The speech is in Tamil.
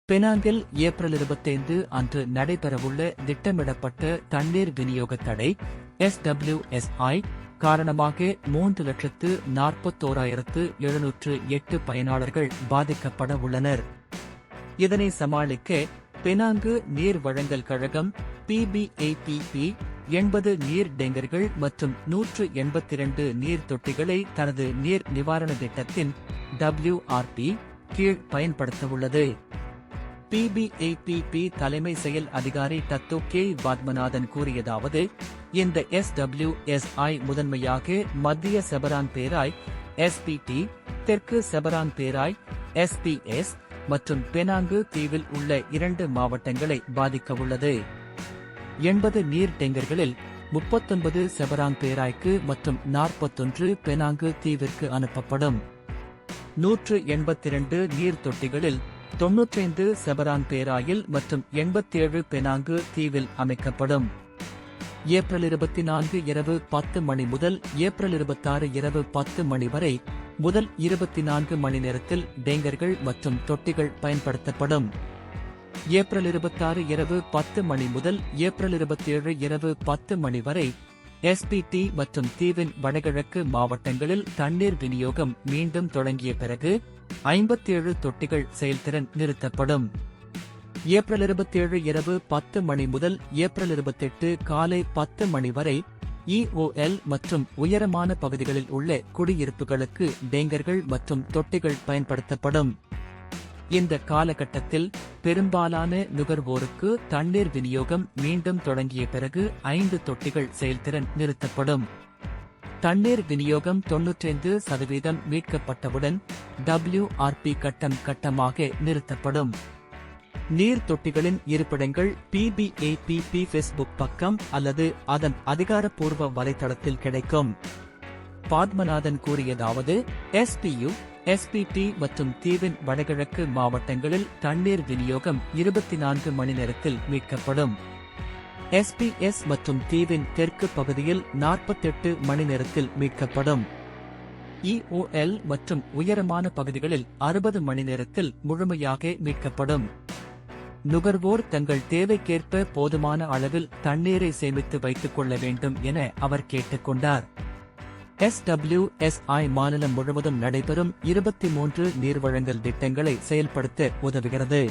பெனாங்கில் ஏப்ரல் 25 அன்று நடைபெறவுள்ள திட்டமிடப்பட்ட தண்ணீர் விநியோக தடை SWSI காரணமாக 3,41,708 பயனாளர்கள் பாதிக்கப்பட உள்ளனர். இதனை சமாளிக்க பெனாங்கு நீர் வழங்கல் கழகம் PBAPP 80 நீர் டேங்கர்கள் மற்றும் 182 நீர் தொட்டிகளை தனது நீர் நிவாரண திட்டத்தின் WRP கீழ் பயன்படுத்தவுள்ளது. PBAPP தலைமை செயல் அதிகாரி டத்தோ கே பத்மநாதன் கூறியதாவது, இந்த SWSI முதன்மையாக மத்திய செபரான் பேராய் SPT, தெற்கு செபரான் பேராய் SPS மற்றும் பெனாங்கு தீவில் உள்ள 2 மாவட்டங்களை பாதிக்கவுள்ளது. 80 நீர் டேங்கர்களில் 39 செபரான் பேராய்க்கு மற்றும் 41 பெனாங்கு தீவிற்கு அனுப்பப்படும். 182 நீர் தொட்டிகளில் 95 செபரான் பேராயில் மற்றும் 87 பெனாங்கு தீவில் அமைக்கப்படும். ஏப்ரல் 24 இரவு 10 மணி முதல் ஏப்ரல் 26 இரவு 10 மணி வரை முதல் 24 மணி நேரத்தில் டேங்கர்கள் மற்றும் தொட்டிகள் பயன்படுத்தப்படும். ஏப்ரல் 26 இரவு 10 மணி முதல் ஏப்ரல் 27 இரவு 10 மணி வரை SPT மற்றும் தீவின் வடகிழக்கு மாவட்டங்களில் தண்ணீர் விநியோகம் மீண்டும் தொடங்கிய பிறகு 57 தொட்டிகள் செயல்திறன் நிறுத்தப்படும். ஏப்ரல் 27 இரவு 10 மணி முதல் ஏப்ரல் 28 காலை 10 மணி வரை EOL மற்றும் உயரமான பகுதிகளில் உள்ள குடியிருப்புகளுக்கு டேங்கர்கள் மற்றும் தொட்டிகள் பயன்படுத்தப்படும். இந்த காலகட்டத்தில் பெரும்பாலான நுகர்வோருக்கு தண்ணீர் விநியோகம் மீண்டும் தொடங்கிய பிறகு 5 தொட்டிகள் செயல்திறன் நிறுத்தப்படும். தண்ணீர் விநியோகம் 95% மீட்கப்பட்டவுடன் WRP கட்டம் கட்டமாக நிறுத்தப்படும். நீர் தொட்டிகளின் இருப்பிடங்கள் PBAPP ஃபேஸ்புக் பக்கம் அல்லது அதன் அதிகாரப்பூர்வ வலைத்தளத்தில் கிடைக்கும். பத்மநாதன் கூறியதாவது, SPU, SPT மற்றும் தீவின் வடகிழக்கு மாவட்டங்களில் தண்ணீர் விநியோகம் 24 மணி நேரத்தில் மீட்கப்படும். SPS மற்றும் தீவின் தெற்கு பகுதியில் 48 மணி நேரத்தில் மீட்கப்படும். EOL மற்றும் உயரமான பகுதிகளில் 60 மணி நேரத்தில் முழுமையாக மீட்கப்படும். நுகர்வோர் தங்கள் தேவைக்கேற்ப போதுமான அளவில் தண்ணீரை சேமித்து வைத்துக் கொள்ள வேண்டும் என அவர் கேட்டுக்கொண்டார். SWSI மாநிலம் முழுவதும் நடைபெறும் 23 நீர்வழங்கல் திட்டங்களை செயல்படுத்த உதவுகிறது.